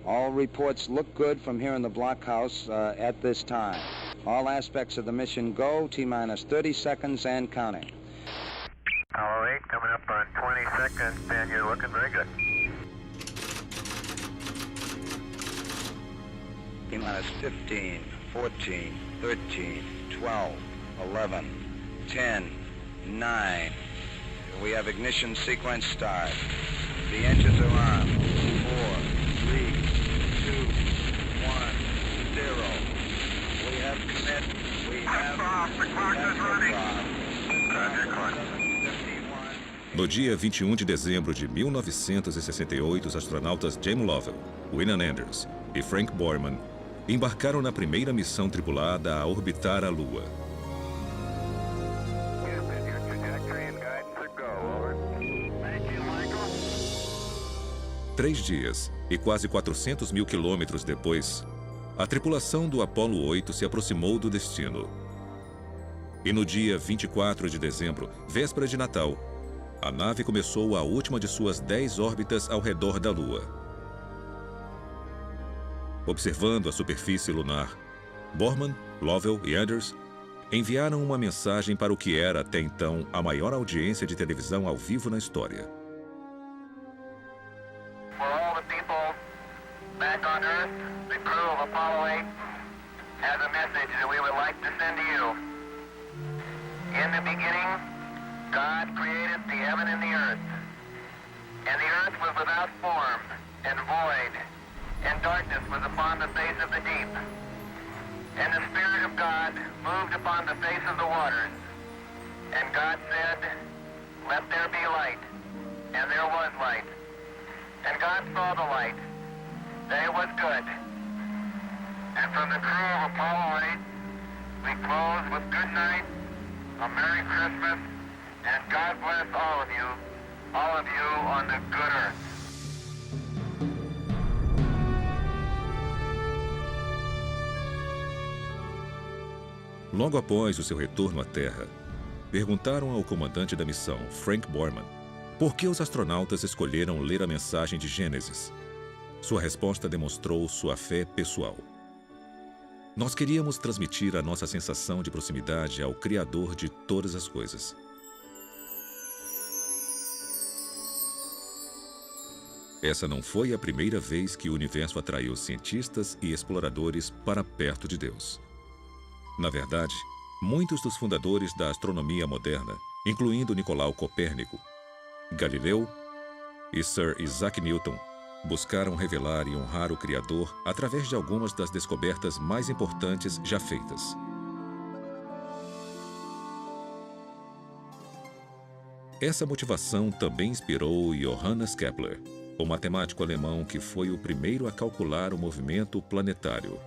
All reports look good from here in the blockhouse at this time. All aspects of the mission go, T-minus 30 seconds and counting. Apollo 8 coming up on 20 seconds, and you're looking very good. T-minus 15, 14, 13, 12, 11, 10, 9. We have ignition sequence start. The engines are on. 4, 3, 2, 1, 0. We have commit. We have The clock is running. Roger, clock. No dia 21 de dezembro de 1968, os astronautas James Lovell, William Anders e Frank Borman embarcaram na primeira missão tripulada a orbitar a Lua. 3 dias e quase 400 mil quilômetros depois, a tripulação do Apollo 8 se aproximou do destino. E no dia 24 de dezembro, véspera de Natal, a nave começou a última de suas 10 órbitas ao redor da Lua. Observando a superfície lunar, Borman, Lovell e Anders enviaram uma mensagem para o que era até então a maior audiência de televisão ao vivo na história. For all the people back on Earth, the crew of Apollo 8 has a message that we would like to send to you. In the beginning, God created the heaven and the earth. And the earth was without form and void, and darkness was upon the face of the deep. And the Spirit of God moved upon the face of the waters. And God said, "Let there be light." And there was light. And God saw the light, that it was good. And from the crew of Apollo 8, we close with good night, a Merry Christmas, and God bless all of you on the good earth. Logo após o seu retorno à Terra, perguntaram ao comandante da missão, Frank Borman, por que os astronautas escolheram ler a mensagem de Gênesis. Sua resposta demonstrou sua fé pessoal. Nós queríamos transmitir a nossa sensação de proximidade ao Criador de todas as coisas. Essa não foi a primeira vez que o universo atraiu cientistas e exploradores para perto de Deus. Na verdade, muitos dos fundadores da astronomia moderna, incluindo Nicolau Copérnico, Galileu e Sir Isaac Newton, buscaram revelar e honrar o Criador através de algumas das descobertas mais importantes já feitas. Essa motivação também inspirou Johannes Kepler, o matemático alemão que foi o primeiro a calcular o movimento planetário.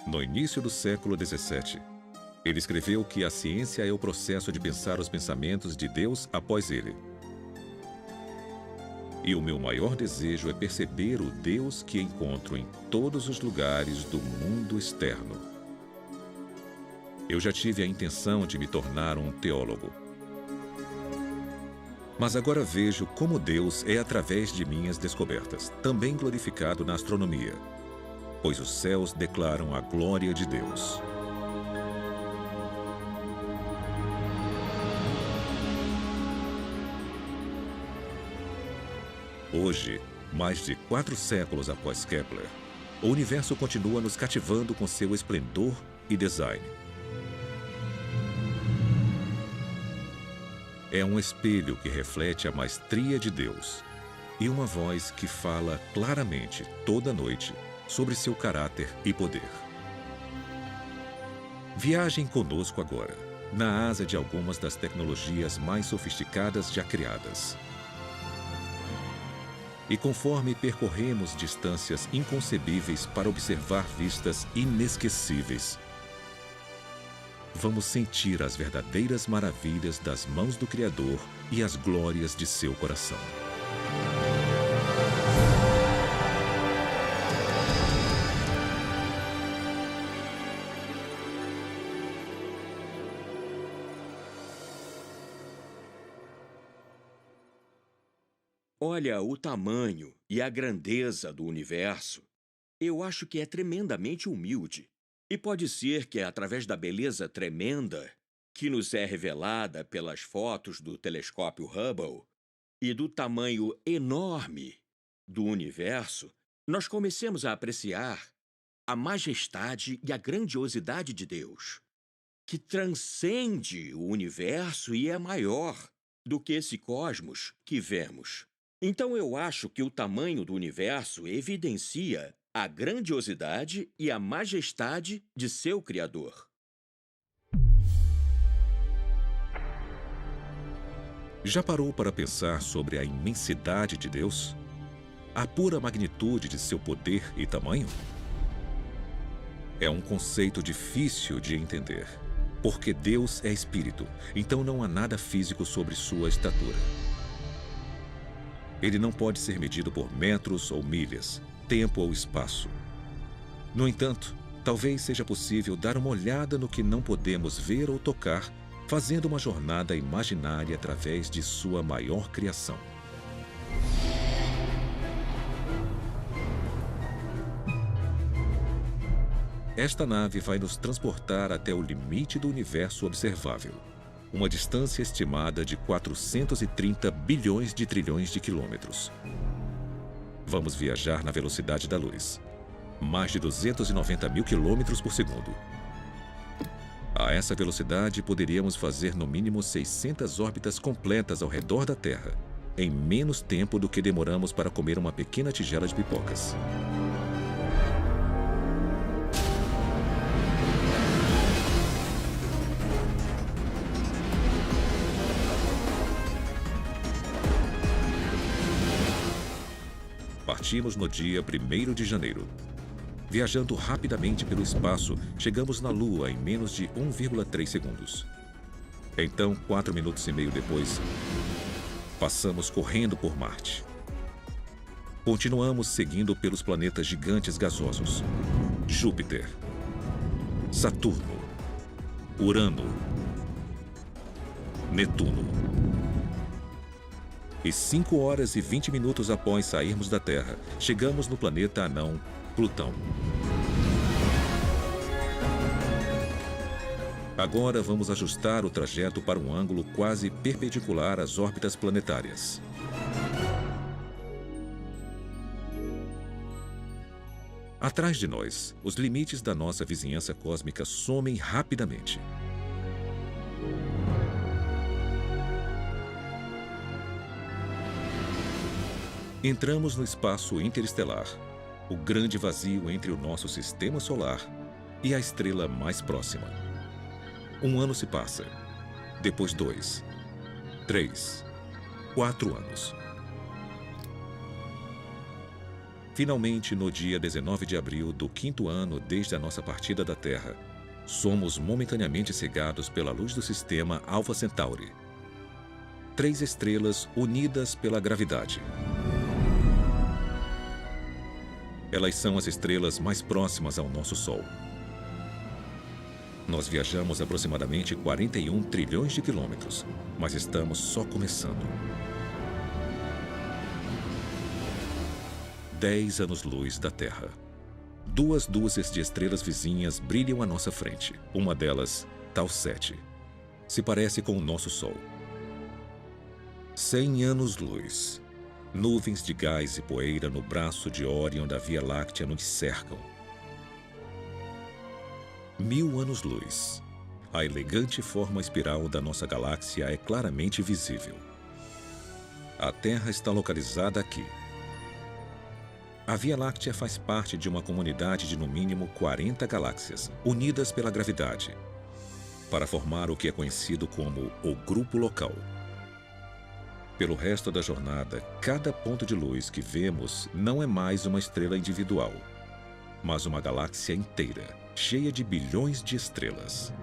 No início do século XVII, ele escreveu que a ciência é o processo de pensar os pensamentos de Deus após ele. E o meu maior desejo é perceber o Deus que encontro em todos os lugares do mundo externo. Eu já tive a intenção de me tornar um teólogo. Mas agora vejo como Deus é através de minhas descobertas, também glorificado na astronomia, pois os céus declaram a glória de Deus. Hoje, mais de 4 séculos após Kepler, o universo continua nos cativando com seu esplendor e design. É um espelho que reflete a maestria de Deus e uma voz que fala claramente toda noite sobre seu caráter e poder. Viajem conosco agora, na asa de algumas das tecnologias mais sofisticadas já criadas. E conforme percorremos distâncias inconcebíveis para observar vistas inesquecíveis, vamos sentir as verdadeiras maravilhas das mãos do Criador e as glórias de seu coração. Olha, o tamanho e a grandeza do universo, eu acho que é tremendamente humilde. E pode ser que é através da beleza tremenda que nos é revelada pelas fotos do telescópio Hubble e do tamanho enorme do universo, nós comecemos a apreciar a majestade e a grandiosidade de Deus, que transcende o universo e é maior do que esse cosmos que vemos. Então eu acho que o tamanho do universo evidencia a grandiosidade e a majestade de seu Criador. Já parou para pensar sobre a imensidade de Deus? A pura magnitude de seu poder e tamanho? É um conceito difícil de entender, porque Deus é espírito, então não há nada físico sobre sua estatura. Ele não pode ser medido por metros ou milhas, tempo ou espaço. No entanto, talvez seja possível dar uma olhada no que não podemos ver ou tocar, fazendo uma jornada imaginária através de sua maior criação. Esta nave vai nos transportar até o limite do universo observável, uma distância estimada de 430 bilhões de trilhões de quilômetros. Vamos viajar na velocidade da luz, mais de 290 mil quilômetros por segundo. A essa velocidade, poderíamos fazer no mínimo 600 órbitas completas ao redor da Terra, em menos tempo do que demoramos para comer uma pequena tigela de pipocas. Partimos no dia 1º de janeiro. Viajando rapidamente pelo espaço, chegamos na Lua em menos de 1,3 segundos. Então, 4 minutos e meio depois, passamos correndo por Marte. Continuamos seguindo pelos planetas gigantes gasosos: Júpiter, Saturno, Urano, Netuno. E 5 horas e 20 minutos após sairmos da Terra, chegamos no planeta anão Plutão. Agora vamos ajustar o trajeto para um ângulo quase perpendicular às órbitas planetárias. Atrás de nós, os limites da nossa vizinhança cósmica somem rapidamente. Entramos no espaço interestelar, o grande vazio entre o nosso sistema solar e a estrela mais próxima. 1 ano se passa, depois 2, 3, 4 anos. Finalmente, no dia 19 de abril do 5º ano desde a nossa partida da Terra, somos momentaneamente cegados pela luz do sistema Alpha Centauri. 3 estrelas unidas pela gravidade. Elas são as estrelas mais próximas ao nosso Sol. Nós viajamos aproximadamente 41 trilhões de quilômetros, mas estamos só começando. 10 anos-luz da Terra. 2 dúzias de estrelas vizinhas brilham à nossa frente. Uma delas, Tau 7, se parece com o nosso Sol. 100 anos-luz. Nuvens de gás e poeira no braço de Órion da Via Láctea nos cercam. 1000 anos-luz. A elegante forma espiral da nossa galáxia é claramente visível. A Terra está localizada aqui. A Via Láctea faz parte de uma comunidade de no mínimo 40 galáxias, unidas pela gravidade, para formar o que é conhecido como o Grupo Local. Pelo resto da jornada, cada ponto de luz que vemos não é mais uma estrela individual, mas uma galáxia inteira, cheia de bilhões de estrelas.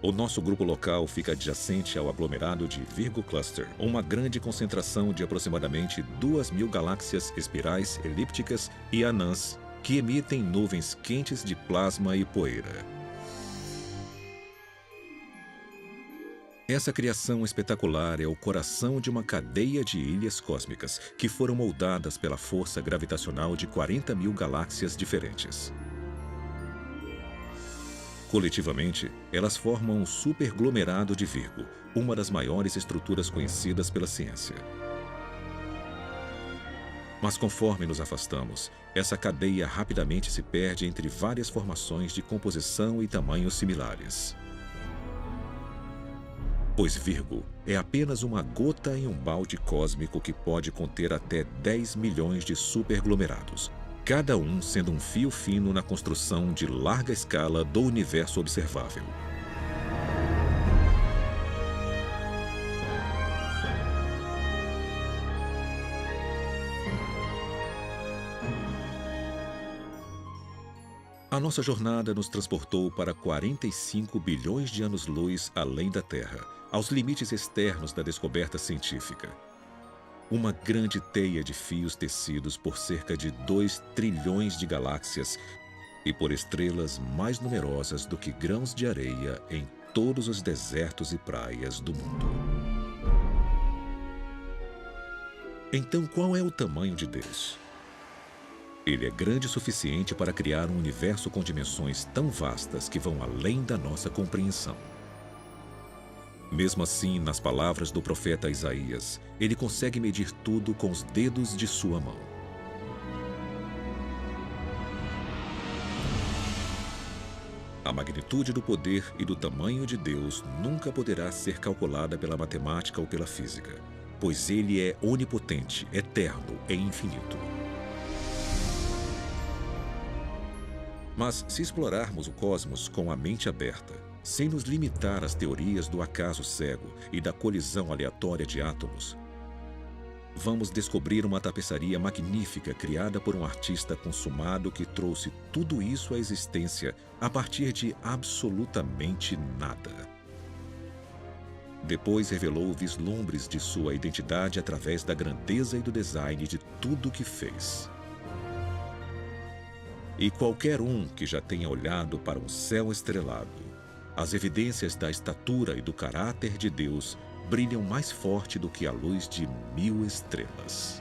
O nosso grupo local fica adjacente ao aglomerado de Virgo Cluster, uma grande concentração de aproximadamente 2.000 galáxias espirais, elípticas e anãs que emitem nuvens quentes de plasma e poeira. Essa criação espetacular é o coração de uma cadeia de ilhas cósmicas que foram moldadas pela força gravitacional de 40 mil galáxias diferentes. Coletivamente, elas formam um superglomerado de Virgo, uma das maiores estruturas conhecidas pela ciência. Mas conforme nos afastamos, essa cadeia rapidamente se perde entre várias formações de composição e tamanhos similares. Pois Virgo é apenas uma gota em um balde cósmico que pode conter até 10 milhões de superglomerados, cada um sendo um fio fino na construção de larga escala do universo observável. A nossa jornada nos transportou para 45 bilhões de anos-luz além da Terra, aos limites externos da descoberta científica. Uma grande teia de fios tecidos por cerca de 2 trilhões de galáxias e por estrelas mais numerosas do que grãos de areia em todos os desertos e praias do mundo. Então, qual é o tamanho de Deus? Ele é grande o suficiente para criar um universo com dimensões tão vastas que vão além da nossa compreensão. Mesmo assim, nas palavras do profeta Isaías, ele consegue medir tudo com os dedos de sua mão. A magnitude do poder e do tamanho de Deus nunca poderá ser calculada pela matemática ou pela física, pois ele é onipotente, eterno e infinito. Mas se explorarmos o cosmos com a mente aberta, sem nos limitar às teorias do acaso cego e da colisão aleatória de átomos, vamos descobrir uma tapeçaria magnífica criada por um artista consumado que trouxe tudo isso à existência a partir de absolutamente nada. Depois revelou vislumbres de sua identidade através da grandeza e do design de tudo o que fez. E qualquer um que já tenha olhado para um céu estrelado, as evidências da estatura e do caráter de Deus brilham mais forte do que a luz de 1000 estrelas.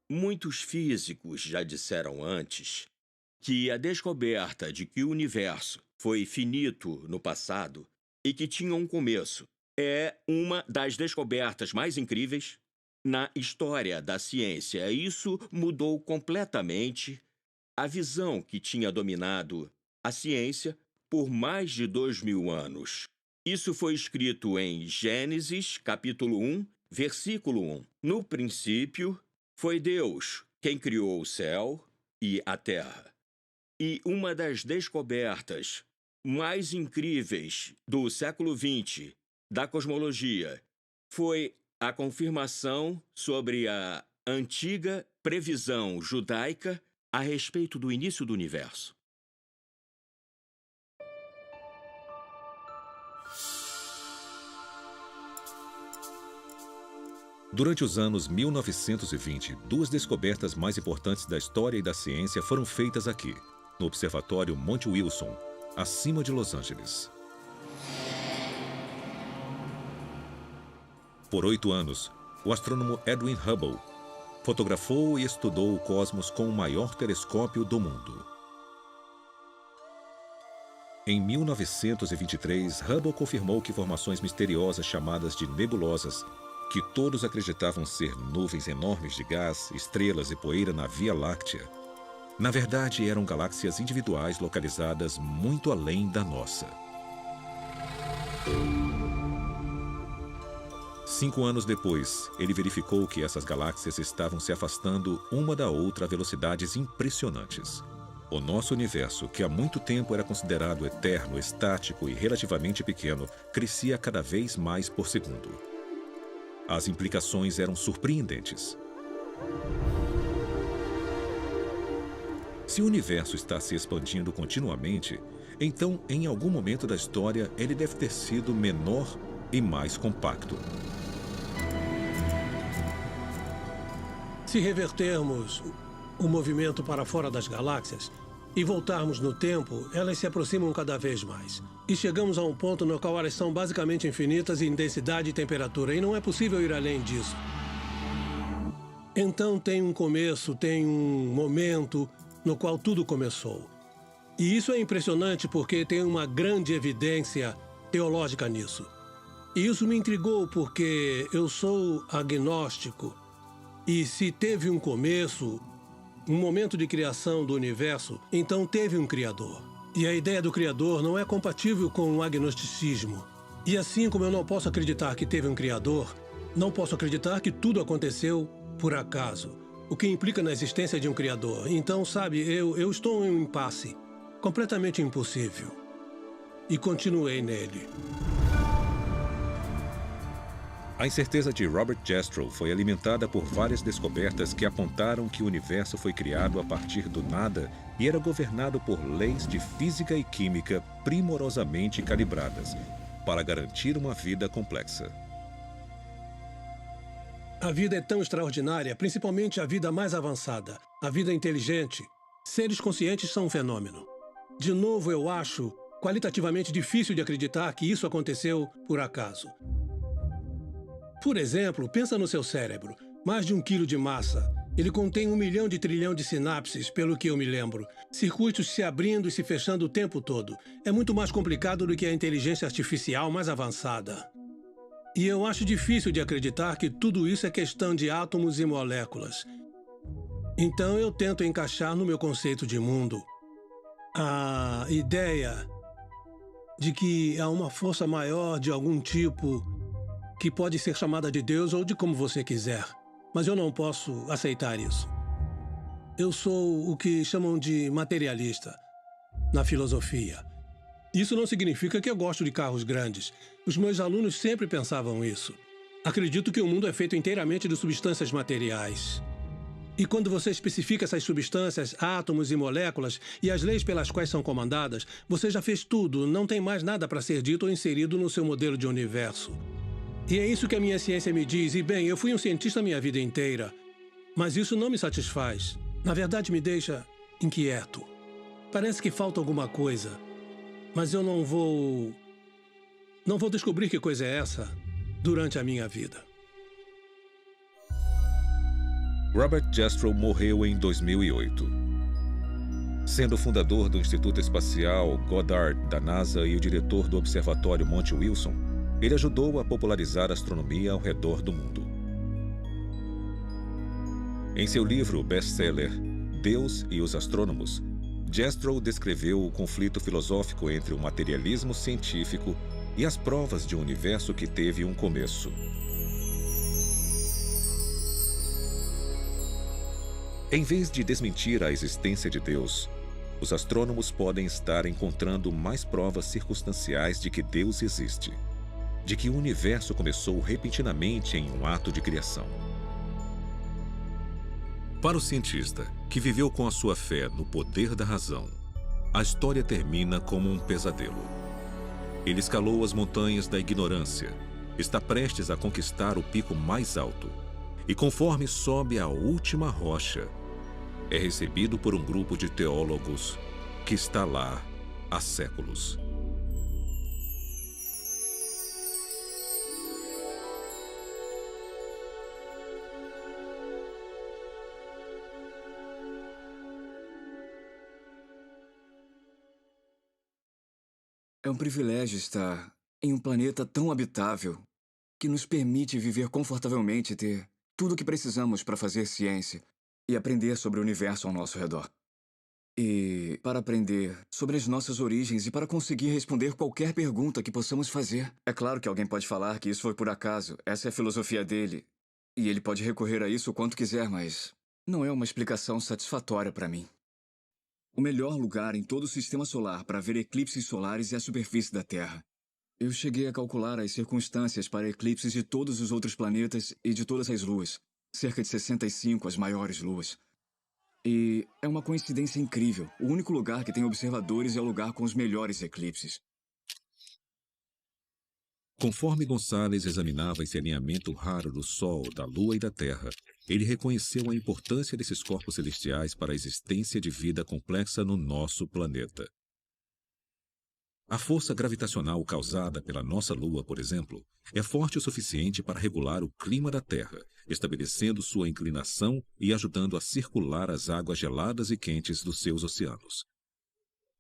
Muitos físicos já disseram antes que a descoberta de que o universo foi finito no passado e que tinha um começo é uma das descobertas mais incríveis na história da ciência. Isso mudou completamente a visão que tinha dominado a ciência por mais de 2000 anos. Isso foi escrito em Gênesis, capítulo 1, versículo 1. No princípio, foi Deus quem criou o céu e a terra. E uma das descobertas mais incríveis do século XX da cosmologia foi a confirmação sobre a antiga previsão judaica a respeito do início do universo. Durante os anos 1920, duas descobertas mais importantes da história e da ciência foram feitas aqui, no Observatório Monte Wilson, acima de Los Angeles. Por 8 anos, o astrônomo Edwin Hubble fotografou e estudou o cosmos com o maior telescópio do mundo. Em 1923, Hubble confirmou que formações misteriosas chamadas de nebulosas, que todos acreditavam ser nuvens enormes de gás, estrelas e poeira na Via Láctea, na verdade eram galáxias individuais localizadas muito além da nossa. 5 anos depois, ele verificou que essas galáxias estavam se afastando uma da outra a velocidades impressionantes. O nosso universo, que há muito tempo era considerado eterno, estático e relativamente pequeno, crescia cada vez mais por segundo. As implicações eram surpreendentes. Se o universo está se expandindo continuamente, então, em algum momento da história, ele deve ter sido menor e mais compacto. Se revertermos o movimento para fora das galáxias e voltarmos no tempo, elas se aproximam cada vez mais. E chegamos a um ponto no qual elas são basicamente infinitas em densidade e temperatura, e não é possível ir além disso. Então tem um começo, tem um momento no qual tudo começou. E isso é impressionante porque tem uma grande evidência teológica nisso. E isso me intrigou porque eu sou agnóstico. E se teve um começo, um momento de criação do universo, então teve um Criador. E a ideia do Criador não é compatível com o agnosticismo. E assim como eu não posso acreditar que teve um Criador, não posso acreditar que tudo aconteceu por acaso, o que implica na existência de um Criador. Então, sabe, eu estou em um impasse, completamente impossível. E continuei nele. A incerteza de Robert Jastrow foi alimentada por várias descobertas que apontaram que o universo foi criado a partir do nada e era governado por leis de física e química primorosamente calibradas para garantir uma vida complexa. A vida é tão extraordinária, principalmente a vida mais avançada, a vida inteligente. Seres conscientes são um fenômeno. De novo, eu acho qualitativamente difícil de acreditar que isso aconteceu por acaso. Por exemplo, pensa no seu cérebro. Mais de 1 quilo de massa. Ele contém 1 milhão de trilhão de sinapses, pelo que eu me lembro. Circuitos se abrindo e se fechando o tempo todo. É muito mais complicado do que a inteligência artificial mais avançada. E eu acho difícil de acreditar que tudo isso é questão de átomos e moléculas. Então eu tento encaixar no meu conceito de mundo a ideia de que há uma força maior de algum tipo que pode ser chamada de Deus ou de como você quiser. Mas eu não posso aceitar isso. Eu sou o que chamam de materialista na filosofia. Isso não significa que eu gosto de carros grandes. Os meus alunos sempre pensavam isso. Acredito que o mundo é feito inteiramente de substâncias materiais. E quando você especifica essas substâncias, átomos e moléculas, e as leis pelas quais são comandadas, você já fez tudo, não tem mais nada para ser dito ou inserido no seu modelo de universo. E é isso que a minha ciência me diz. E bem, eu fui um cientista a minha vida inteira. Mas isso não me satisfaz. Na verdade, me deixa inquieto. Parece que falta alguma coisa. Mas eu não vou descobrir que coisa é essa durante a minha vida. Robert Jastrow morreu em 2008. Sendo fundador do Instituto Espacial Goddard da NASA e o diretor do Observatório Monte Wilson, ele ajudou a popularizar a astronomia ao redor do mundo. Em seu livro best-seller Deus e os Astrônomos, Jastrow descreveu o conflito filosófico entre o materialismo científico e as provas de um universo que teve um começo. Em vez de desmentir a existência de Deus, os astrônomos podem estar encontrando mais provas circunstanciais de que Deus existe, de que o universo começou repentinamente em um ato de criação. Para o cientista, que viveu com a sua fé no poder da razão, a história termina como um pesadelo. Ele escalou as montanhas da ignorância, está prestes a conquistar o pico mais alto, e conforme sobe a última rocha, é recebido por um grupo de teólogos que está lá há séculos. É um privilégio estar em um planeta tão habitável que nos permite viver confortavelmente e ter tudo o que precisamos para fazer ciência e aprender sobre o universo ao nosso redor. E para aprender sobre as nossas origens e para conseguir responder qualquer pergunta que possamos fazer. É claro que alguém pode falar que isso foi por acaso, essa é a filosofia dele, e ele pode recorrer a isso o quanto quiser, mas não é uma explicação satisfatória para mim. O melhor lugar em todo o sistema solar para ver eclipses solares é a superfície da Terra. Eu cheguei a calcular as circunstâncias para eclipses de todos os outros planetas e de todas as luas. Cerca de 65 as maiores luas. E é uma coincidência incrível. O único lugar que tem observadores é o lugar com os melhores eclipses. Conforme Gonçalves examinava esse alinhamento raro do Sol, da Lua e da Terra, ele reconheceu a importância desses corpos celestiais para a existência de vida complexa no nosso planeta. A força gravitacional causada pela nossa Lua, por exemplo, é forte o suficiente para regular o clima da Terra, estabelecendo sua inclinação e ajudando a circular as águas geladas e quentes dos seus oceanos.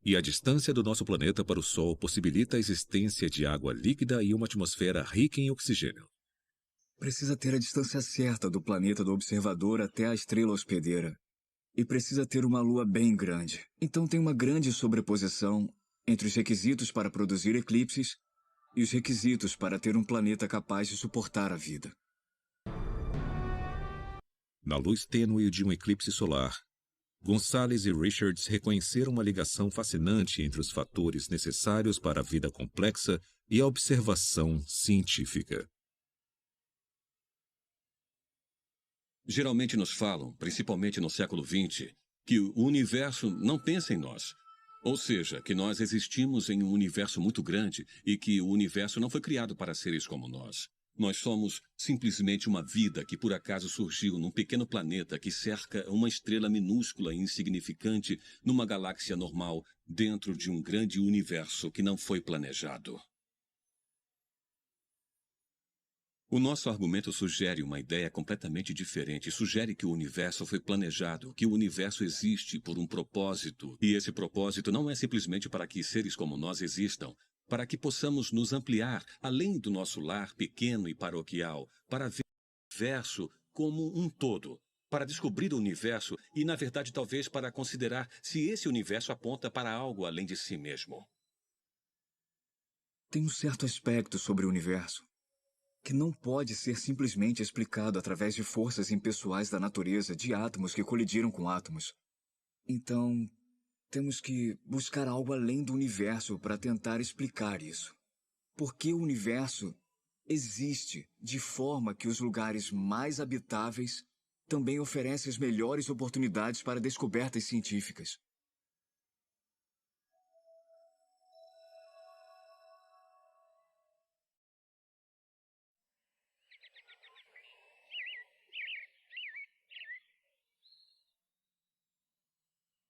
E a distância do nosso planeta para o Sol possibilita a existência de água líquida e uma atmosfera rica em oxigênio. Precisa ter a distância certa do planeta do observador até a estrela hospedeira. E precisa ter uma lua bem grande. Então tem uma grande sobreposição entre os requisitos para produzir eclipses e os requisitos para ter um planeta capaz de suportar a vida. Na luz tênue de um eclipse solar, Gonçalves e Richards reconheceram uma ligação fascinante entre os fatores necessários para a vida complexa e a observação científica. Geralmente nos falam, principalmente no século XX, que o universo não pensa em nós. Ou seja, que nós existimos em um universo muito grande e que o universo não foi criado para seres como nós. Nós somos simplesmente uma vida que por acaso surgiu num pequeno planeta que cerca uma estrela minúscula e insignificante numa galáxia normal dentro de um grande universo que não foi planejado. O nosso argumento sugere uma ideia completamente diferente. Sugere que o universo foi planejado, que o universo existe por um propósito. E esse propósito não é simplesmente para que seres como nós existam, para que possamos nos ampliar além do nosso lar pequeno e paroquial, para ver o universo como um todo, para descobrir o universo e, na verdade, talvez para considerar se esse universo aponta para algo além de si mesmo. Tem um certo aspecto sobre o universo que não pode ser simplesmente explicado através de forças impessoais da natureza, de átomos que colidiram com átomos. Então, temos que buscar algo além do universo para tentar explicar isso. Porque o universo existe de forma que os lugares mais habitáveis também oferecem as melhores oportunidades para descobertas científicas.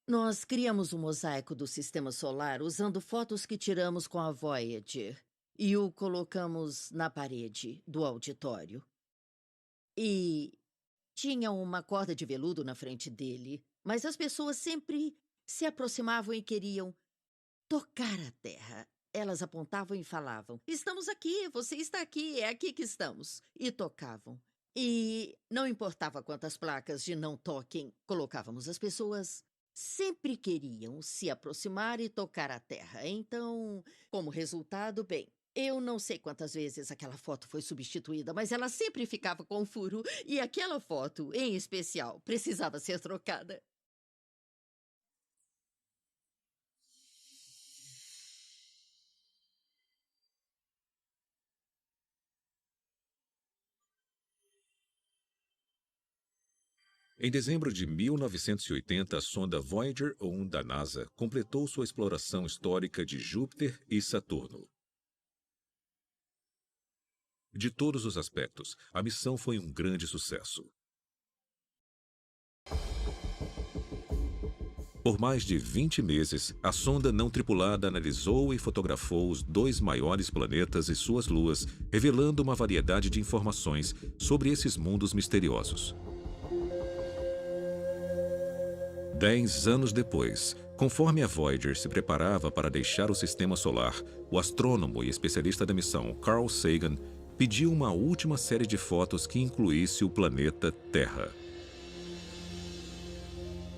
Nós criamos um mosaico do Sistema Solar usando fotos que tiramos com a Voyager e o colocamos na parede do auditório. E tinha uma corda de veludo na frente dele, mas as pessoas sempre se aproximavam e queriam tocar a Terra. Elas apontavam e falavam: "Estamos aqui, você está aqui, é aqui que estamos." E tocavam. E não importava quantas placas de não toquem colocávamos, as pessoas sempre queriam se aproximar e tocar a Terra. Então, como resultado, bem, eu não sei quantas vezes aquela foto foi substituída, mas ela sempre ficava com furo e aquela foto, em especial, precisava ser trocada. Em dezembro de 1980, a sonda Voyager 1 da NASA completou sua exploração histórica de Júpiter e Saturno. De todos os aspectos, a missão foi um grande sucesso. Por mais de 20 meses, a sonda não tripulada analisou e fotografou os 2 maiores planetas e suas luas, revelando uma variedade de informações sobre esses mundos misteriosos. 10 anos depois, conforme a Voyager se preparava para deixar o Sistema Solar, o astrônomo e especialista da missão Carl Sagan pediu uma última série de fotos que incluísse o planeta Terra.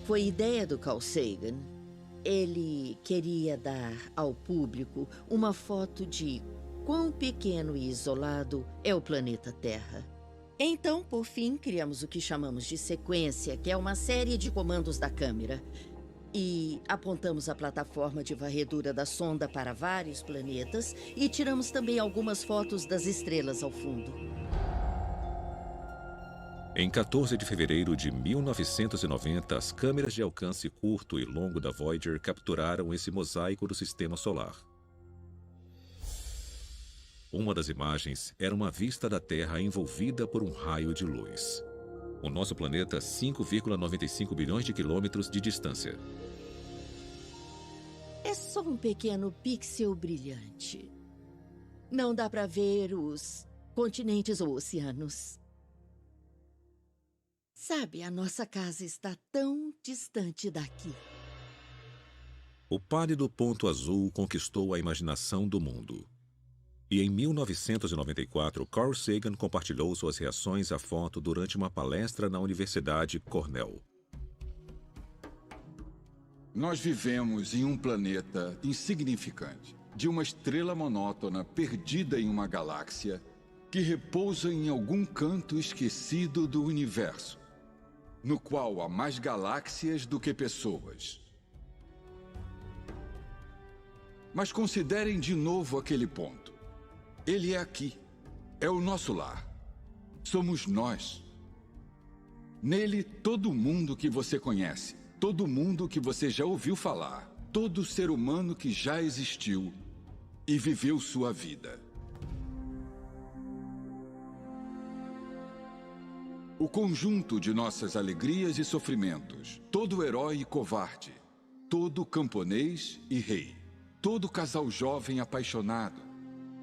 Foi ideia do Carl Sagan. Ele queria dar ao público uma foto de quão pequeno e isolado é o planeta Terra. Então, por fim, criamos o que chamamos de sequência, que é uma série de comandos da câmera. E apontamos a plataforma de varredura da sonda para vários planetas e tiramos também algumas fotos das estrelas ao fundo. Em 14 de fevereiro de 1990, as câmeras de alcance curto e longo da Voyager capturaram esse mosaico do Sistema Solar. Uma das imagens era uma vista da Terra envolvida por um raio de luz. O nosso planeta, 5,95 bilhões de quilômetros de distância. É só um pequeno pixel brilhante. Não dá para ver os continentes ou oceanos. Sabe, a nossa casa está tão distante daqui. O pálido ponto azul conquistou a imaginação do mundo. E em 1994, Carl Sagan compartilhou suas reações à foto durante uma palestra na Universidade Cornell. Nós vivemos em um planeta insignificante, de uma estrela monótona perdida em uma galáxia que repousa em algum canto esquecido do universo, no qual há mais galáxias do que pessoas. Mas considerem de novo aquele ponto. Ele é aqui. É o nosso lar. Somos nós. Nele, todo mundo que você conhece, todo mundo que você já ouviu falar, todo ser humano que já existiu e viveu sua vida. O conjunto de nossas alegrias e sofrimentos, todo herói e covarde, todo camponês e rei, todo casal jovem apaixonado,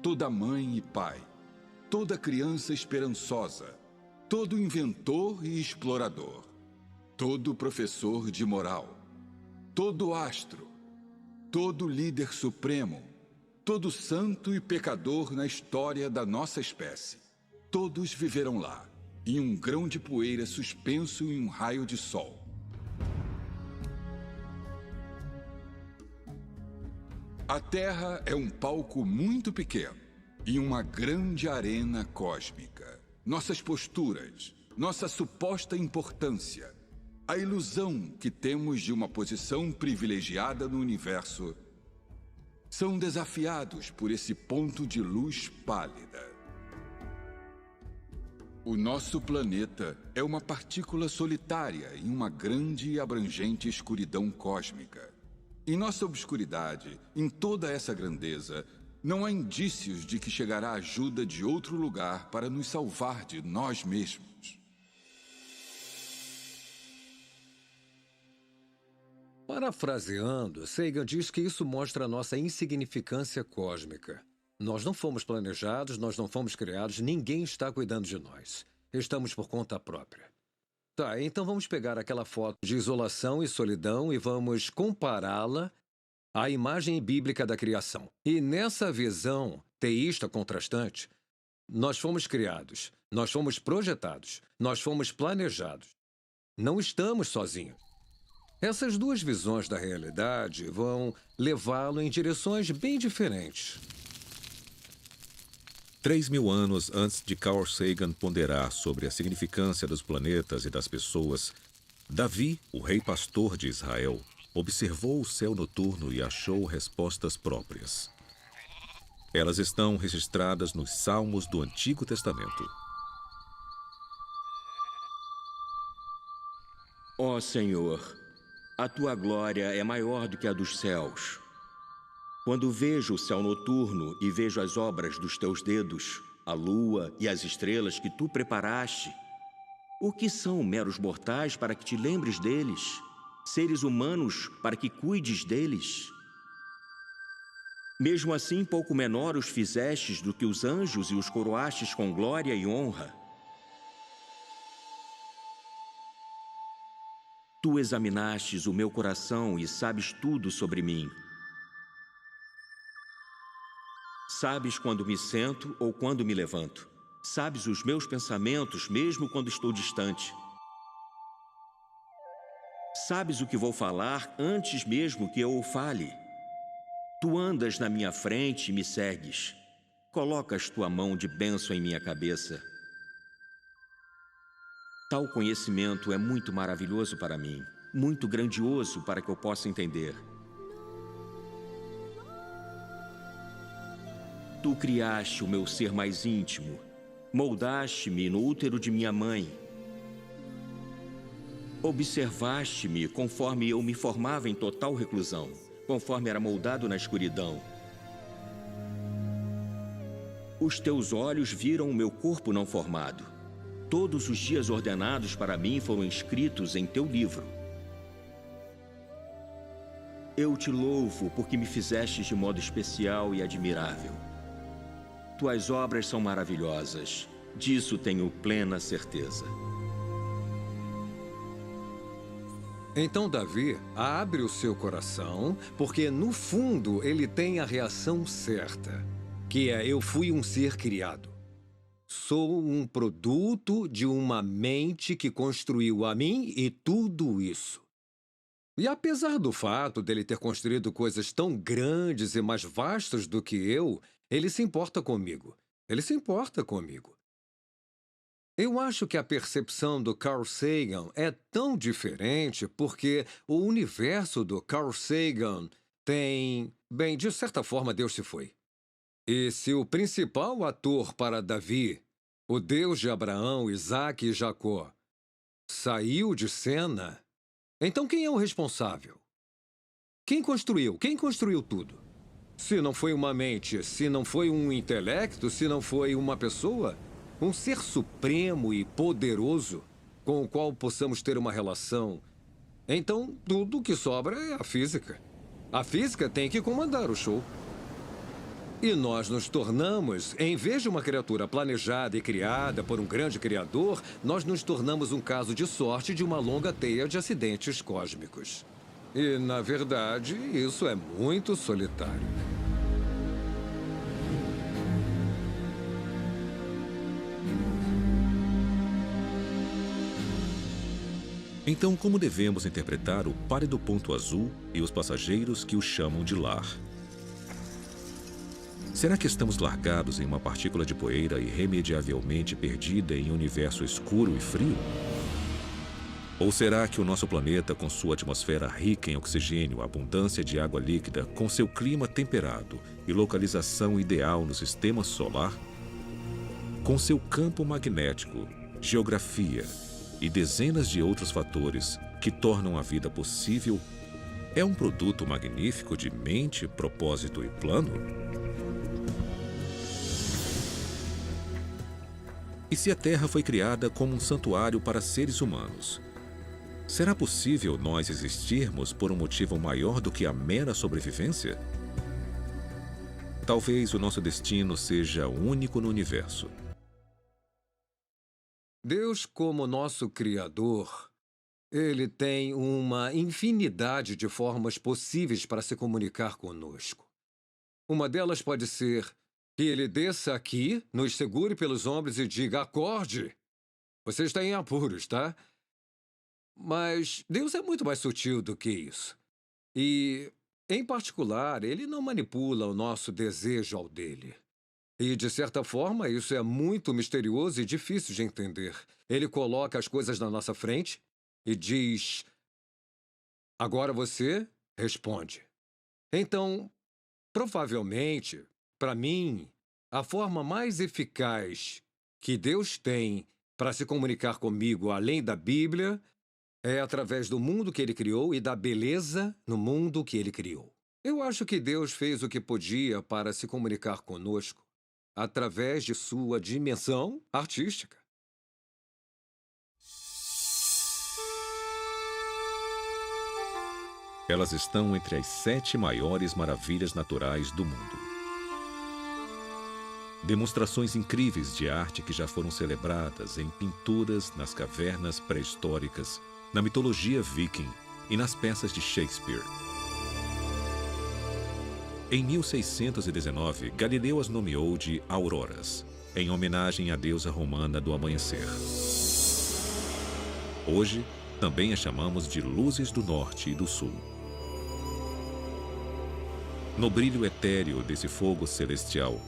toda mãe e pai, toda criança esperançosa, todo inventor e explorador, todo professor de moral, todo astro, todo líder supremo, todo santo e pecador na história da nossa espécie. Todos viveram lá, em um grão de poeira suspenso em um raio de sol. A Terra é um palco muito pequeno e uma grande arena cósmica. Nossas posturas, nossa suposta importância, a ilusão que temos de uma posição privilegiada no universo, são desafiados por esse ponto de luz pálida. O nosso planeta é uma partícula solitária em uma grande e abrangente escuridão cósmica. Em nossa obscuridade, em toda essa grandeza, não há indícios de que chegará ajuda de outro lugar para nos salvar de nós mesmos. Parafraseando, Sagan diz que isso mostra a nossa insignificância cósmica. Nós não fomos planejados, nós não fomos criados, ninguém está cuidando de nós. Estamos por conta própria. Tá, então vamos pegar aquela foto de isolação e solidão e vamos compará-la à imagem bíblica da criação. E nessa visão teísta contrastante, nós fomos criados, nós fomos projetados, nós fomos planejados. Não estamos sozinhos. Essas duas visões da realidade vão levá-lo em direções bem diferentes. 3.000 anos antes de Carl Sagan ponderar sobre a significância dos planetas e das pessoas, Davi, o rei pastor de Israel, observou o céu noturno e achou respostas próprias. Elas estão registradas nos Salmos do Antigo Testamento. Ó Senhor, a tua glória é maior do que a dos céus. Quando vejo o céu noturno e vejo as obras dos teus dedos, a lua e as estrelas que tu preparaste, o que são meros mortais para que te lembres deles? Seres humanos para que cuides deles? Mesmo assim, pouco menor os fizestes do que os anjos e os coroastes com glória e honra. Tu examinastes o meu coração e sabes tudo sobre mim. Sabes quando me sento ou quando me levanto. Sabes os meus pensamentos, mesmo quando estou distante. Sabes o que vou falar antes mesmo que eu o fale. Tu andas na minha frente e me segues. Colocas tua mão de bênção em minha cabeça. Tal conhecimento é muito maravilhoso para mim, muito grandioso para que eu possa entender. Tu criaste o meu ser mais íntimo, moldaste-me no útero de minha mãe, Observaste-me conforme eu me formava em total reclusão, conforme era moldado na escuridão. Os teus olhos viram o meu corpo não formado. Todos os dias ordenados para mim foram escritos em teu livro. Eu te louvo porque me fizestes de modo especial e admirável. Tuas obras são maravilhosas, disso tenho plena certeza. Então Davi abre o seu coração, porque no fundo ele tem a reação certa, que é: eu fui um ser criado. Sou um produto de uma mente que construiu a mim e tudo isso. E apesar do fato dele ter construído coisas tão grandes e mais vastas do que eu, ele se importa comigo. Ele se importa comigo. Eu acho que a percepção do Carl Sagan é tão diferente porque o universo do Carl Sagan tem... Bem, de certa forma, Deus se foi. E se o principal ator para Davi, o Deus de Abraão, Isaque e Jacó, saiu de cena, então quem é o responsável? Quem construiu? Quem construiu tudo? Se não foi uma mente, se não foi um intelecto, se não foi uma pessoa, um ser supremo e poderoso com o qual possamos ter uma relação, então tudo que sobra é a física. A física tem que comandar o show. E nós nos tornamos, em vez de uma criatura planejada e criada por um grande criador, nós nos tornamos um caso de sorte de uma longa teia de acidentes cósmicos. E, na verdade, isso é muito solitário. Então, como devemos interpretar o pálido ponto azul e os passageiros que o chamam de lar? Será que estamos largados em uma partícula de poeira irremediavelmente perdida em um universo escuro e frio? Ou será que o nosso planeta, com sua atmosfera rica em oxigênio, abundância de água líquida, com seu clima temperado e localização ideal no sistema solar, com seu campo magnético, geografia e dezenas de outros fatores que tornam a vida possível, é um produto magnífico de mente, propósito e plano? E se a Terra foi criada como um santuário para seres humanos, será possível nós existirmos por um motivo maior do que a mera sobrevivência? Talvez o nosso destino seja único no universo. Deus, como nosso Criador, ele tem uma infinidade de formas possíveis para se comunicar conosco. Uma delas pode ser que ele desça aqui, nos segure pelos ombros e diga: acorde! Você está em apuros, tá? Mas Deus é muito mais sutil do que isso. E, em particular, ele não manipula o nosso desejo ao dele. E, de certa forma, isso é muito misterioso e difícil de entender. Ele coloca as coisas na nossa frente e diz: agora você responde. Então, provavelmente, para mim, a forma mais eficaz que Deus tem para se comunicar comigo, além da Bíblia, é através do mundo que ele criou e da beleza no mundo que ele criou. Eu acho que Deus fez o que podia para se comunicar conosco através de sua dimensão artística. Elas estão entre as 7 maiores maravilhas naturais do mundo. Demonstrações incríveis de arte que já foram celebradas em pinturas nas cavernas pré-históricas, na mitologia viking e nas peças de Shakespeare. Em 1619, Galileu as nomeou de auroras, em homenagem à deusa romana do amanhecer. Hoje, também as chamamos de luzes do norte e do sul. No brilho etéreo desse fogo celestial,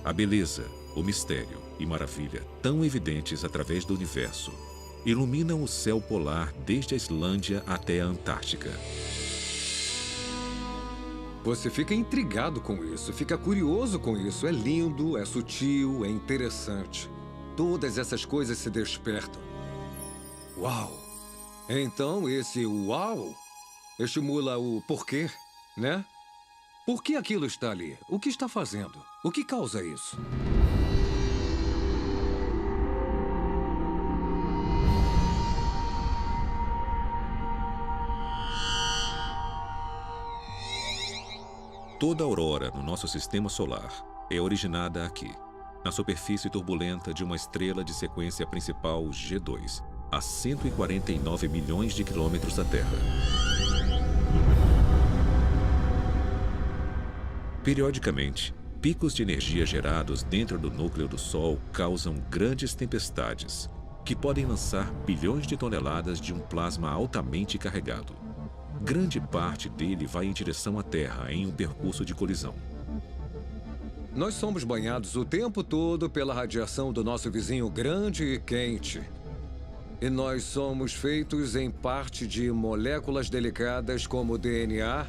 a beleza, o mistério e maravilha, tão evidentes através do universo, iluminam o céu polar desde a Islândia até a Antártica. Você fica intrigado com isso, fica curioso com isso. É lindo, é sutil, é interessante. Todas essas coisas se despertam. Uau! Então, esse uau estimula o porquê, né? Por que aquilo está ali? O que está fazendo? O que causa isso? Toda aurora no nosso sistema solar é originada aqui, na superfície turbulenta de uma estrela de sequência principal G2, a 149 milhões de quilômetros da Terra. Periodicamente, picos de energia gerados dentro do núcleo do Sol causam grandes tempestades, que podem lançar bilhões de toneladas de um plasma altamente carregado. Grande parte dele vai em direção à Terra em um percurso de colisão. Nós somos banhados o tempo todo pela radiação do nosso vizinho grande e quente. E nós somos feitos em parte de moléculas delicadas como o DNA,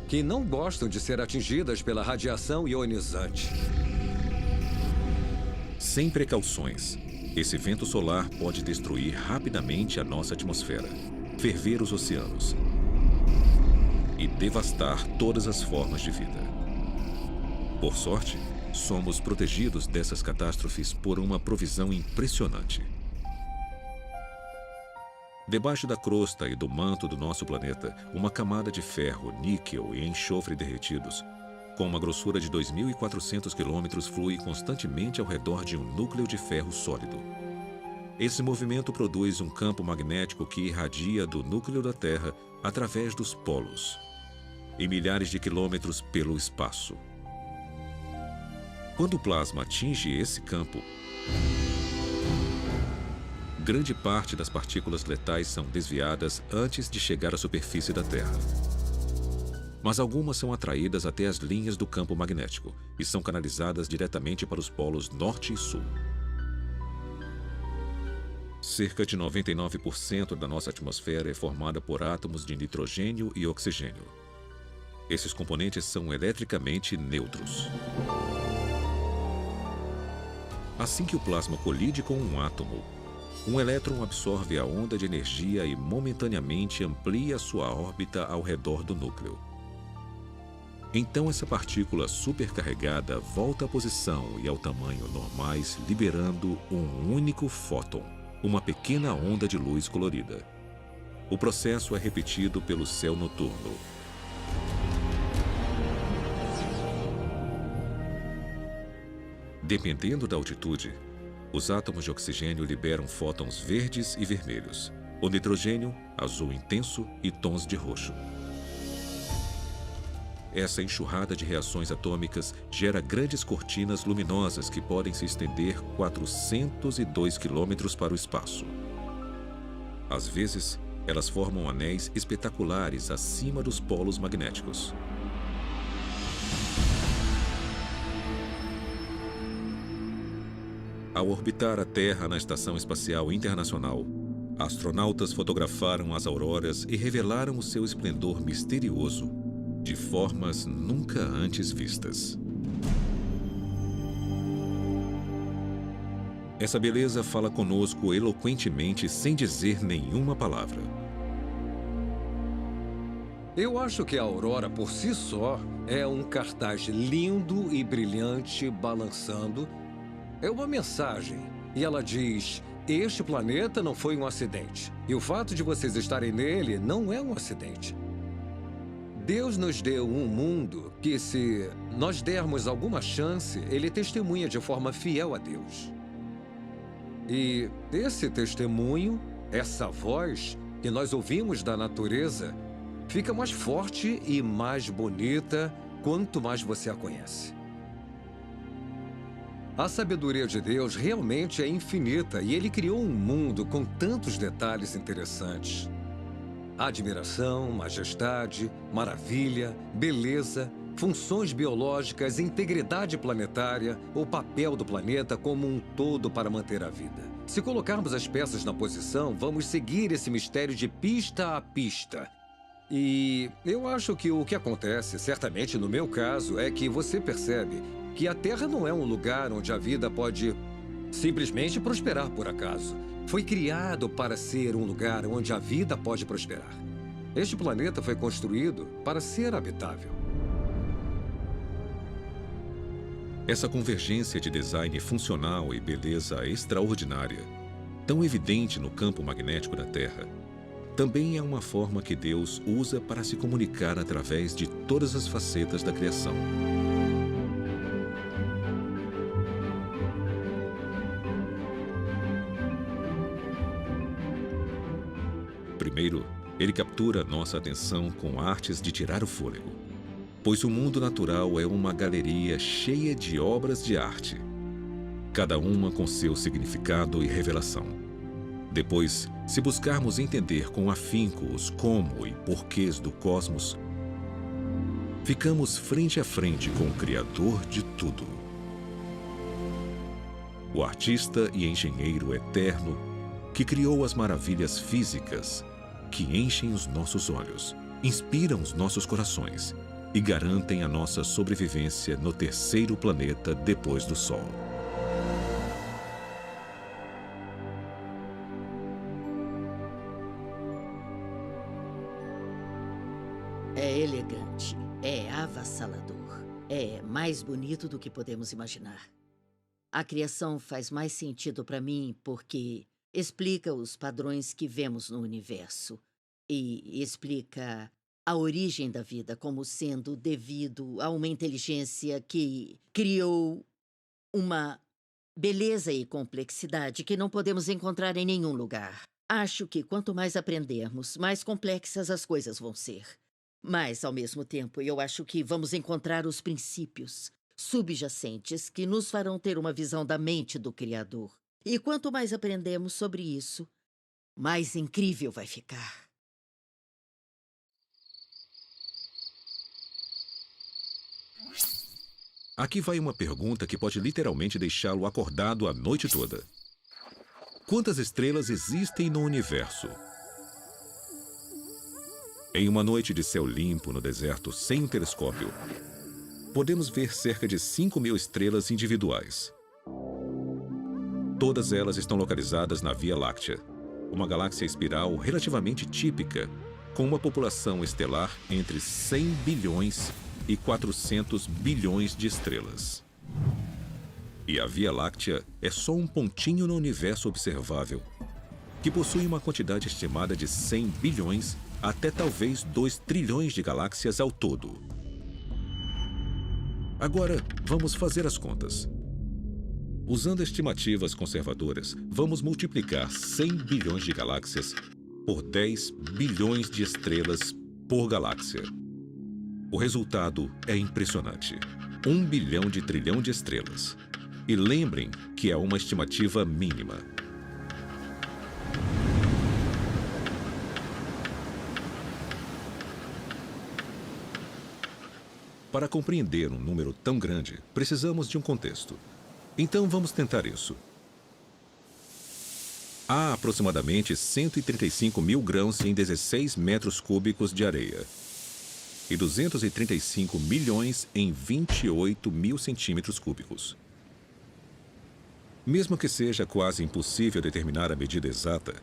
que não gostam de ser atingidas pela radiação ionizante. Sem precauções, esse vento solar pode destruir rapidamente a nossa atmosfera, ferver os oceanos e devastar todas as formas de vida. Por sorte, somos protegidos dessas catástrofes por uma provisão impressionante. Debaixo da crosta e do manto do nosso planeta, uma camada de ferro, níquel e enxofre derretidos, com uma grossura de 2.400 quilômetros, flui constantemente ao redor de um núcleo de ferro sólido. Esse movimento produz um campo magnético que irradia do núcleo da Terra através dos polos, e milhares de quilômetros pelo espaço. Quando o plasma atinge esse campo, grande parte das partículas letais são desviadas antes de chegar à superfície da Terra. Mas algumas são atraídas até as linhas do campo magnético e são canalizadas diretamente para os polos norte e sul. Cerca de 99% da nossa atmosfera é formada por átomos de nitrogênio e oxigênio. Esses componentes são eletricamente neutros. Assim que o plasma colide com um átomo, um elétron absorve a onda de energia e momentaneamente amplia sua órbita ao redor do núcleo. Então essa partícula supercarregada volta à posição e ao tamanho normais, liberando um único fóton, uma pequena onda de luz colorida. O processo é repetido pelo céu noturno. Dependendo da altitude, os átomos de oxigênio liberam fótons verdes e vermelhos, o nitrogênio, azul intenso e tons de roxo. Essa enxurrada de reações atômicas gera grandes cortinas luminosas que podem se estender 402 quilômetros para o espaço. Às vezes, elas formam anéis espetaculares acima dos polos magnéticos. Ao orbitar a Terra na Estação Espacial Internacional, astronautas fotografaram as auroras e revelaram o seu esplendor misterioso, de formas nunca antes vistas. Essa beleza fala conosco eloquentemente sem dizer nenhuma palavra. Eu acho que a aurora por si só é um cartaz lindo e brilhante balançando. É uma mensagem, e ela diz: este planeta não foi um acidente, e o fato de vocês estarem nele não é um acidente. Deus nos deu um mundo que, se nós dermos alguma chance, ele testemunha de forma fiel a Deus. E esse testemunho, essa voz que nós ouvimos da natureza, fica mais forte e mais bonita quanto mais você a conhece. A sabedoria de Deus realmente é infinita e Ele criou um mundo com tantos detalhes interessantes. Admiração, majestade, maravilha, beleza, funções biológicas, integridade planetária, o papel do planeta como um todo para manter a vida. Se colocarmos as peças na posição, vamos seguir esse mistério de pista a pista. E eu acho que o que acontece, certamente no meu caso, é que você percebe que a Terra não é um lugar onde a vida pode simplesmente prosperar por acaso. Foi criado para ser um lugar onde a vida pode prosperar. Este planeta foi construído para ser habitável. Essa convergência de design funcional e beleza extraordinária, tão evidente no campo magnético da Terra, também é uma forma que Deus usa para se comunicar através de todas as facetas da criação. Primeiro, ele captura nossa atenção com artes de tirar o fôlego, pois o mundo natural é uma galeria cheia de obras de arte, cada uma com seu significado e revelação. Depois, se buscarmos entender com afinco os como e porquês do cosmos, ficamos frente a frente com o Criador de tudo. O artista e engenheiro eterno que criou as maravilhas físicas que enchem os nossos olhos, inspiram os nossos corações e garantem a nossa sobrevivência no terceiro planeta depois do Sol. É elegante, é avassalador, é mais bonito do que podemos imaginar. A criação faz mais sentido para mim porque explica os padrões que vemos no universo e explica a origem da vida como sendo devido a uma inteligência que criou uma beleza e complexidade que não podemos encontrar em nenhum lugar. Acho que quanto mais aprendermos, mais complexas as coisas vão ser. Mas, ao mesmo tempo, eu acho que vamos encontrar os princípios subjacentes que nos farão ter uma visão da mente do Criador. E quanto mais aprendemos sobre isso, mais incrível vai ficar. Aqui vai uma pergunta que pode literalmente deixá-lo acordado a noite toda. Quantas estrelas existem no universo? Em uma noite de céu limpo no deserto sem um telescópio, podemos ver cerca de 5.000 estrelas individuais. Todas elas estão localizadas na Via Láctea, uma galáxia espiral relativamente típica, com uma população estelar entre 100 bilhões e 400 bilhões de estrelas. E a Via Láctea é só um pontinho no universo observável, que possui uma quantidade estimada de 100 bilhões até talvez 2 trilhões de galáxias ao todo. Agora, vamos fazer as contas. Usando estimativas conservadoras, vamos multiplicar 100 bilhões de galáxias por 10 bilhões de estrelas por galáxia. O resultado é impressionante. 1 bilhão de trilhão de estrelas. E lembrem que é uma estimativa mínima. Para compreender um número tão grande, precisamos de um contexto. Então vamos tentar isso. Há aproximadamente 135 mil grãos em 16 metros cúbicos de areia e 235 milhões em 28 mil centímetros cúbicos. Mesmo que seja quase impossível determinar a medida exata,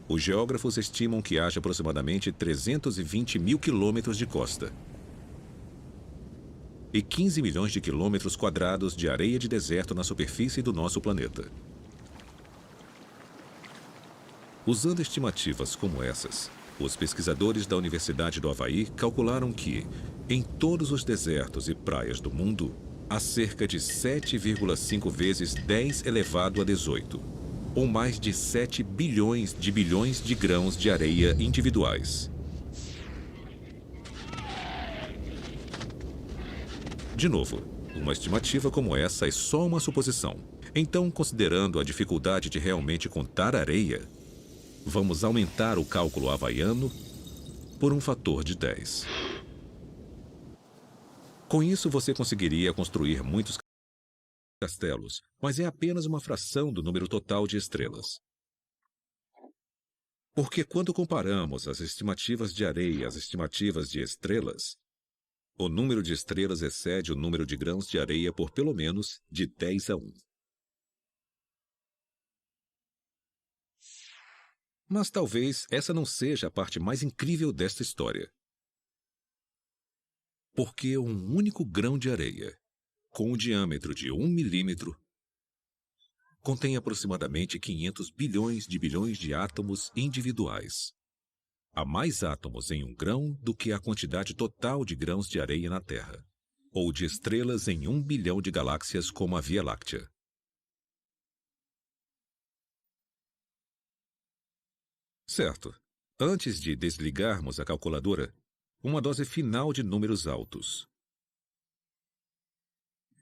os geógrafos estimam que haja aproximadamente 320 mil quilômetros de costa e 15 milhões de quilômetros quadrados de areia de deserto na superfície do nosso planeta. Usando estimativas como essas, os pesquisadores da Universidade do Havaí calcularam que, em todos os desertos e praias do mundo, há cerca de 7,5 vezes 10 elevado a 18, ou mais de 7 bilhões de grãos de areia individuais. De novo, uma estimativa como essa é só uma suposição. Então, considerando a dificuldade de realmente contar areia, vamos aumentar o cálculo havaiano por um fator de 10. Com isso, você conseguiria construir muitos castelos, mas é apenas uma fração do número total de estrelas. Porque quando comparamos as estimativas de areia às estimativas de estrelas, o número de estrelas excede o número de grãos de areia por pelo menos de 10 a 1. Mas talvez essa não seja a parte mais incrível desta história. Porque um único grão de areia, com um diâmetro de 1 milímetro, contém aproximadamente 500 bilhões de átomos individuais. Há mais átomos em um grão do que a quantidade total de grãos de areia na Terra, ou de estrelas em 1 bilhão de galáxias como a Via Láctea. Certo. Antes de desligarmos a calculadora, uma dose final de números altos.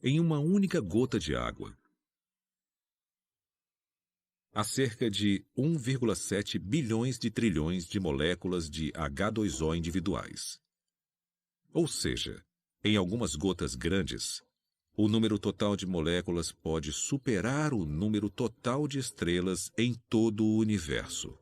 Em uma única gota de água, há cerca de 1,7 bilhões de trilhões de moléculas de H2O individuais. Ou seja, em algumas gotas grandes, o número total de moléculas pode superar o número total de estrelas em todo o universo.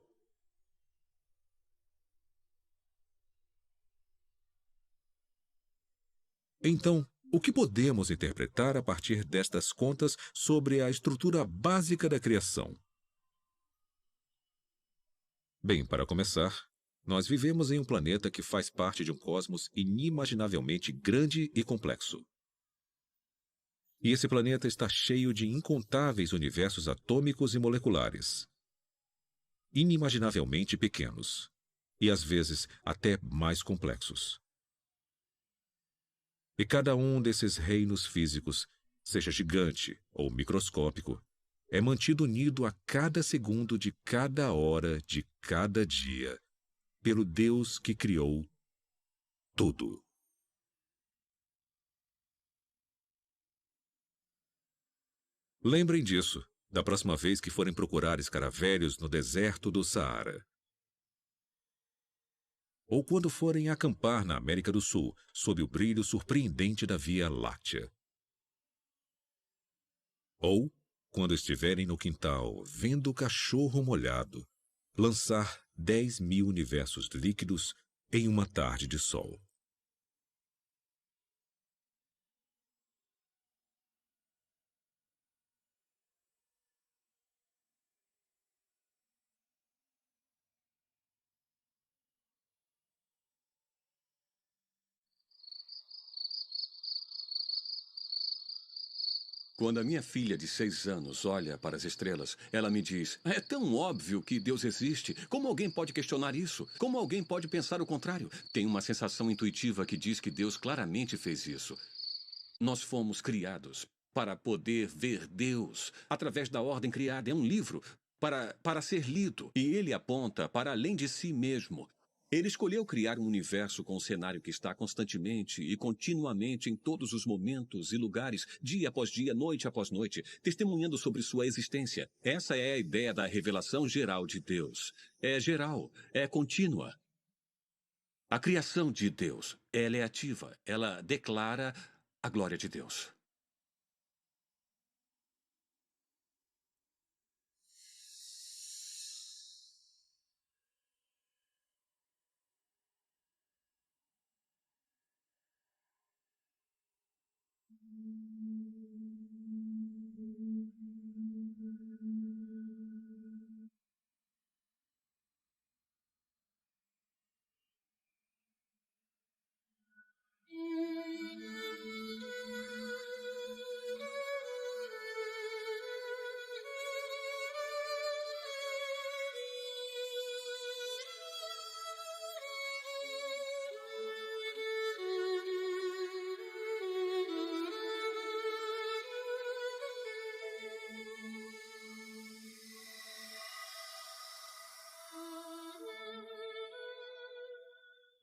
Então, o que podemos interpretar a partir destas contas sobre a estrutura básica da criação? Bem, para começar, nós vivemos em um planeta que faz parte de um cosmos inimaginavelmente grande e complexo. E esse planeta está cheio de incontáveis universos atômicos e moleculares, inimaginavelmente pequenos, e às vezes até mais complexos. E cada um desses reinos físicos, seja gigante ou microscópico, é mantido unido a cada segundo de cada hora de cada dia, pelo Deus que criou tudo. Lembrem disso, da próxima vez que forem procurar escaravelhos no deserto do Saara. Ou quando forem acampar na América do Sul, sob o brilho surpreendente da Via Láctea. Ou quando estiverem no quintal, vendo o cachorro molhado lançar 10.000 universos líquidos em uma tarde de sol. Quando a minha filha de 6 anos olha para as estrelas, ela me diz: é tão óbvio que Deus existe. Como alguém pode questionar isso? Como alguém pode pensar o contrário? Tem uma sensação intuitiva que diz que Deus claramente fez isso. Nós fomos criados para poder ver Deus através da ordem criada. É um livro para ser lido. E ele aponta para além de si mesmo. Ele escolheu criar um universo com um cenário que está constantemente e continuamente em todos os momentos e lugares, dia após dia, noite após noite, testemunhando sobre sua existência. Essa é a ideia da revelação geral de Deus. É geral, é contínua. A criação de Deus, ela é ativa, ela declara a glória de Deus.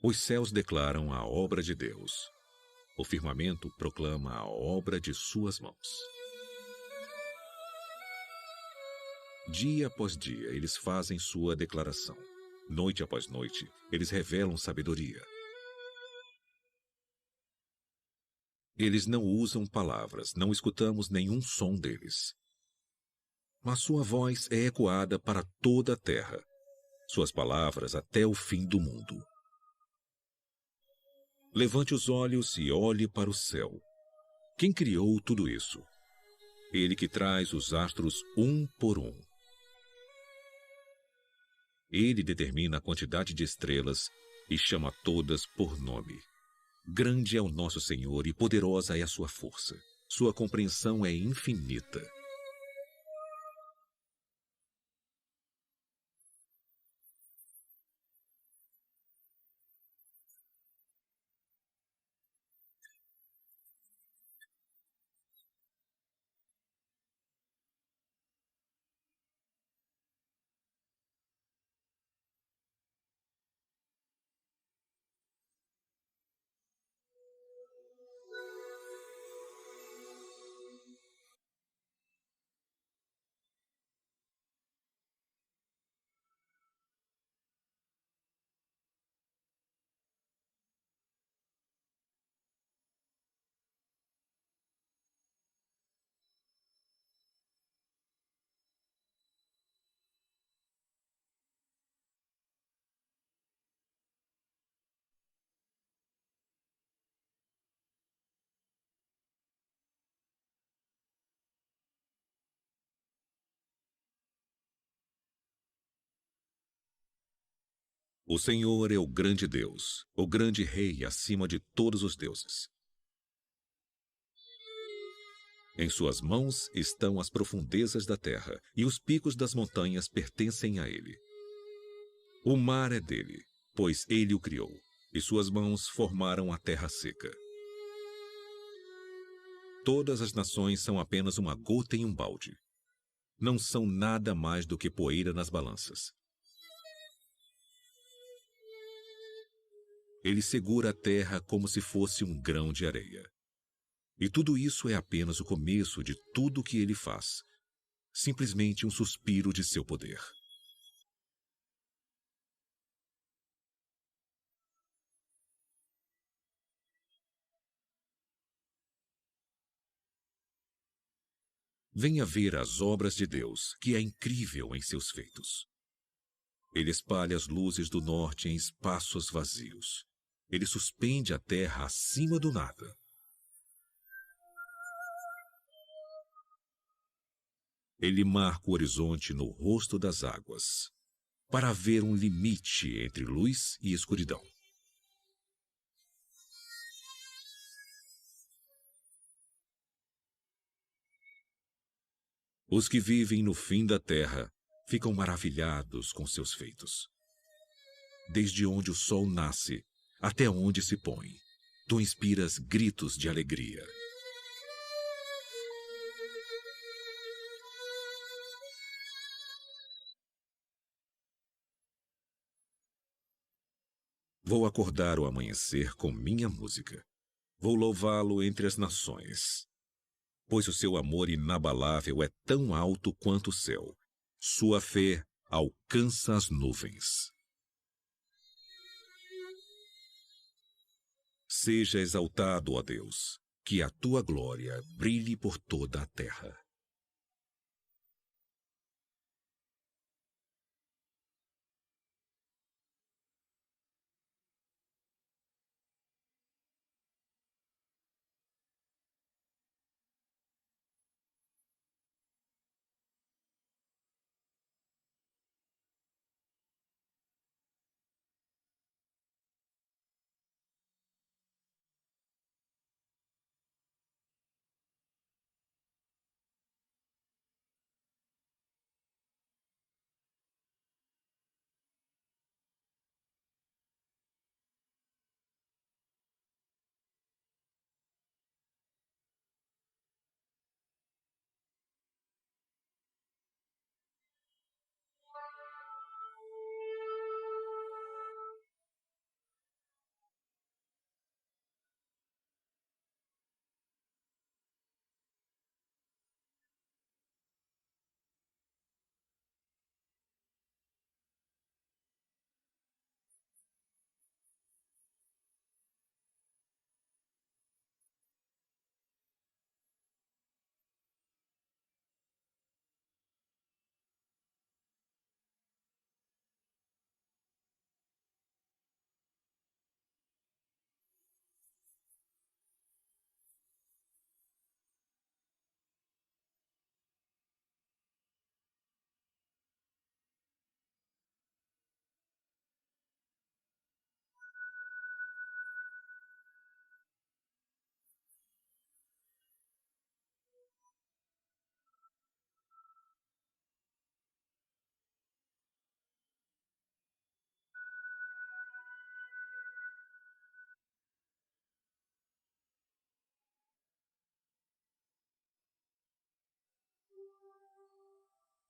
Os céus declaram a obra de Deus. O firmamento proclama a obra de suas mãos. Dia após dia, eles fazem sua declaração. Noite após noite, eles revelam sabedoria. Eles não usam palavras, não escutamos nenhum som deles. Mas sua voz é ecoada para toda a terra, suas palavras até o fim do mundo. Levante os olhos e olhe para o céu. Quem criou tudo isso? Ele que traz os astros um por um. Ele determina a quantidade de estrelas e chama todas por nome. Grande é o nosso Senhor e poderosa é a sua força. Sua compreensão é infinita. O Senhor é o grande Deus, o grande Rei acima de todos os deuses. Em suas mãos estão as profundezas da terra, e os picos das montanhas pertencem a ele. O mar é dele, pois ele o criou, e suas mãos formaram a terra seca. Todas as nações são apenas uma gota em um balde. Não são nada mais do que poeira nas balanças. Ele segura a terra como se fosse um grão de areia. E tudo isso é apenas o começo de tudo o que ele faz. Simplesmente um suspiro de seu poder. Venha ver as obras de Deus, que é incrível em seus feitos. Ele espalha as luzes do norte em espaços vazios. Ele suspende a terra acima do nada. Ele marca o horizonte no rosto das águas, para haver um limite entre luz e escuridão. Os que vivem no fim da terra ficam maravilhados com seus feitos. Desde onde o sol nasce até onde se põe, tu inspiras gritos de alegria. Vou acordar o amanhecer com minha música. Vou louvá-lo entre as nações. Pois o seu amor inabalável é tão alto quanto o céu. Sua fé alcança as nuvens. Seja exaltado, ó Deus, que a tua glória brilhe por toda a terra.